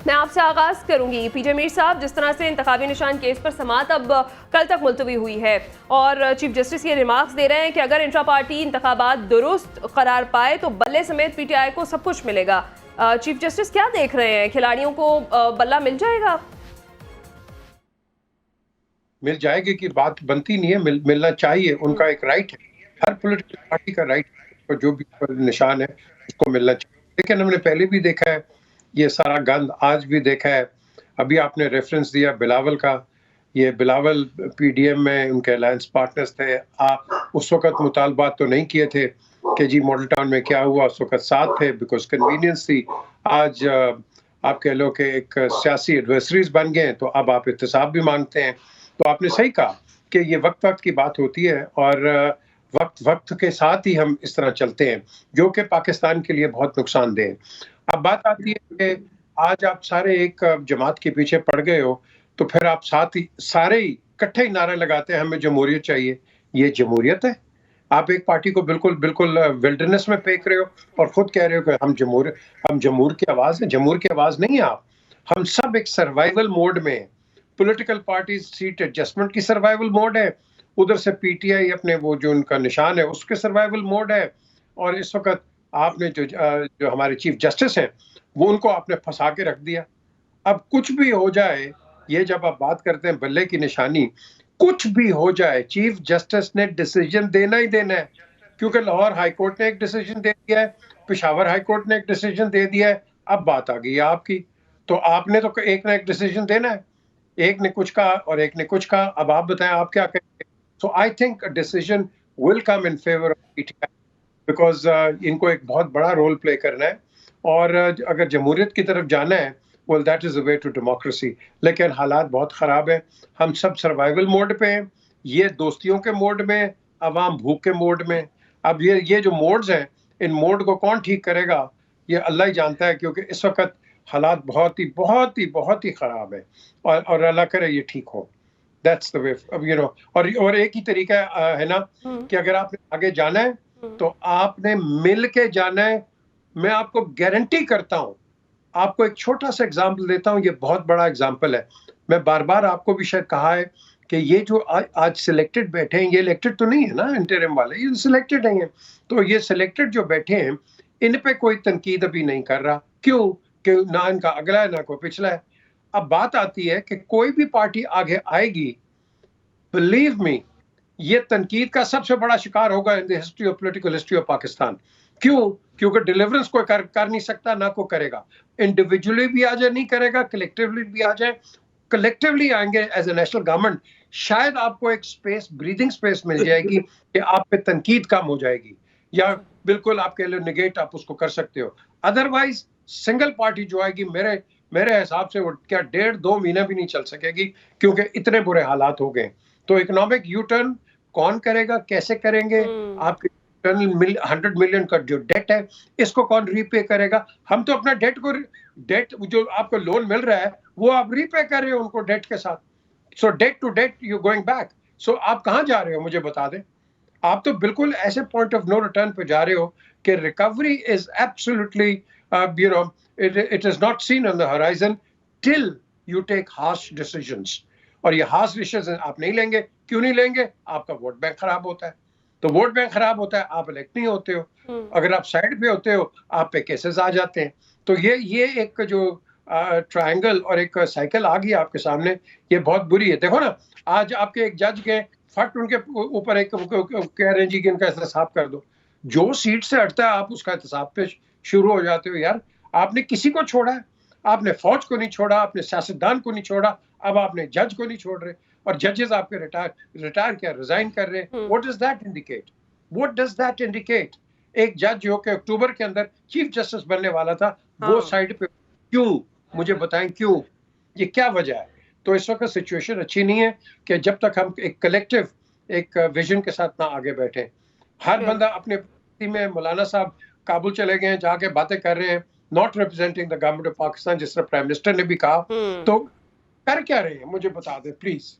मैं आपसे आगाज करूंगी। पीजे मीर साहब, जिस तरह से इंतखाबी निशान केस पर समाअत अब कल तक मुलतवी हुई है और चीफ जस्टिस ये रिमार्क्स दे रहे हैं कि अगर इंट्रा पार्टी इंतखाबात दुरुस्त करार पाए तो बल्ले समेत पीटीआई को सब कुछ मिलेगा। चीफ जस्टिस क्या देख रहे हैं, खिलाड़ियों को बल्ला मिल जाएगा? मिल जाएगी की बात बनती नहीं है, मिलना चाहिए, उनका एक राइट है, हर पॉलिटिकल पार्टी का राइट है, जो भी निशान है उसको मिलना चाहिए। लेकिन हमने पहले भी देखा है ये सारा गंद, आज भी देखा है। अभी आपने रेफरेंस दिया बिलावल का, ये बिलावल पीडीएम में उनके अलायंस पार्टनर्स थे। आप उस वक्त मुतालबात तो नहीं किए थे कि जी मॉडल टाउन में क्या हुआ, उस वक्त साथ थे बिकॉज कन्वीनियंस थी। आज आप कह लो कि एक सियासी एडवर्सरीज बन गए, तो अब आप इत्तेसाब भी मांगते हैं। तो आपने सही कहा कि ये वक्त वक्त की बात होती है और वक्त वक्त के साथ ही हम इस तरह चलते हैं, जो कि पाकिस्तान के लिए बहुत नुकसानदेह है। अब बात आती है कि आज आप सारे एक जमात के पीछे पड़ गए हो, तो फिर आप साथ ही सारे ही इकट्ठे ही नारे लगाते हैं हमें जमहूरियत चाहिए। ये जमहूरियत है? आप एक पार्टी को बिल्कुल बिल्कुल विल्डरनेस में फेंक रहे हो और खुद कह रहे हो कि हम जमहूर की आवाज है। जमहूर की आवाज नहीं है आप, हम सब एक सर्वाइवल मोड में हैं। पॉलिटिकल पार्टीज सीट एडजस्टमेंट की सर्वाइवल मोड है, उधर से पीटीआई अपने वो जो उनका निशान है उसके सर्वाइवल मोड है। और इस वक्त आपने जो हमारे चीफ जस्टिस हैं वो उनको आपने फंसा के रख दिया। अब कुछ भी हो जाए, ये जब आप बात करते हैं बल्ले की निशानी, कुछ भी हो जाए चीफ जस्टिस ने डिसीजन देना ही देना है, क्योंकि लाहौर हाई कोर्ट ने एक डिसीजन दे दिया है, पेशावर हाई कोर्ट ने एक डिसीजन दे दिया है। अब बात आ गई है आपकी, तो आपने तो एक ना एक डिसीजन देना है। एक ने कुछ कहा और एक ने कुछ कहा, अब आप बताएं आप क्या करेंगे। So I think decision will come in favour of PTI, because इनको एक बहुत बड़ा रोल प्ले करना है और अगर जमहूरियत की तरफ जाना है, well that is the way to democracy. लेकिन हालात बहुत खराब है, हम सब सर्वाइवल मोड पे हैं, ये दोस्तियों के मोड में, अवाम भूख के मोड में। अब ये जो मोड्स हैं, इन मोड को कौन ठीक करेगा ये अल्लाह ही जानता है, क्योंकि इस वक्त हालात बहुत ही खराब है और अल्लाह करे ये ठीक हो। That's the way. अब और एक ही तरीका है ना कि अगर आपने आगे जाना है तो आपने मिल के जाना है। मैं आपको गारंटी करता हूं, आपको एक छोटा सा एग्जाम्पल देता हूं, ये बहुत बड़ा एग्जाम्पल है। मैं बार बार आपको भी शायद कहा है कि ये जो आज सिलेक्टेड बैठे हैं, ये इलेक्टेड तो नहीं है ना इंटरिम वाले, ये सिलेक्टेड हैं। तो ये सिलेक्टेड जो बैठे हैं, इन पे कोई तनकीद अभी नहीं कर रहा। क्यों? कि ना इनका अगला है ना कोई पिछला है। अब बात आती है कि कोई भी पार्टी आगे आएगी, बिलीव मी, ये तनकीद का सबसे बड़ा शिकार होगा in the history of political history of Pakistan. क्यों? क्योंकि डिलीवरेंस कोई कर नहीं सकता, ना को करेगा। इंडिविजुअली भी आ जाए नहीं करेगा, कलेक्टिवली भी आ जाए, कलेक्टिवली आएंगे एज ए नेशनल गवर्नमेंट, शायद आपको एक स्पेस, ब्रीदिंग स्पेस मिल जाएगी कि आप पे तनकीद कम हो जाएगी, या बिल्कुल आपके लिए निगेट आप उसको कर सकते हो। अदरवाइज सिंगल पार्टी जो आएगी, मेरे हिसाब से वो क्या 1.5-2 महीना भी नहीं चल सकेगी, क्योंकि इतने बुरे हालात हो गए। तो इकोनॉमिक यू टर्न कौन करेगा, कैसे करेंगे? आपके 100 मिलियन का जो डेट है, इसको कौन रीपे करेगा? हम तो अपना डेट जो आपको लोन मिल रहा है वो आप रीपे कर रहे हो उनको डेट के साथ। So date to date you going back. So आप कहां जा रहे हो मुझे बता दें। आप तो बिल्कुल ऐसे पॉइंट ऑफ नो रिटर्न पे जा रहे हो कि recovery is absolutely it is not seen on the horizon till you take harsh decisions. और ये हार्श डिसीजन आप नहीं लेंगे। क्यों नहीं लेंगे? आपका वोट बैंक खराब होता है। तो वोट बैंक खराब होता है, आप इलेक्ट नहीं होते हो। अगर आप साइड पे होते हो, आप पे केसेस आ जाते हैं। तो ये एक जो ट्रायंगल और एक साइकिल आ गई आपके सामने, ये बहुत बुरी है। देखो ना, आज आपके एक जज के फट उनके ऊपर एक कह रहे हैं जी कि इनका एहतसाब कर दो। जो सीट से हटता है आप उसका एहतसाब पे शुरू हो जाते हो। यार, आपने किसी को छोड़ा है? आपने फौज को नहीं छोड़ा, आपने सियासतदान को नहीं छोड़ा, अब आपने जज को नहीं छोड़ रहे। और जजेस आपके रिटायर क्या, रिजाइन कर रहे हैं। What does that indicate? What does that indicate? एक जज जो कि अक्टूबर के अंदर चीफ जस्टिस बनने वाला था, वो साइड पे क्यों? मुझे बताएं क्यों? ये क्या वजह है? तो इस वक्त सिचुएशन अच्छी नहीं है कि जब तक हम एक कलेक्टिव एक विजन के साथ ना आगे बैठे। हर बंदा अपने में, मौलाना साहब काबुल चले गए हैं, जाके बातें कर रहे हैं, not representing the government of Pakistan, जिस तरह प्राइम मिनिस्टर ने भी कहा। तो कर क्या रहे हैं मुझे बता दें प्लीज।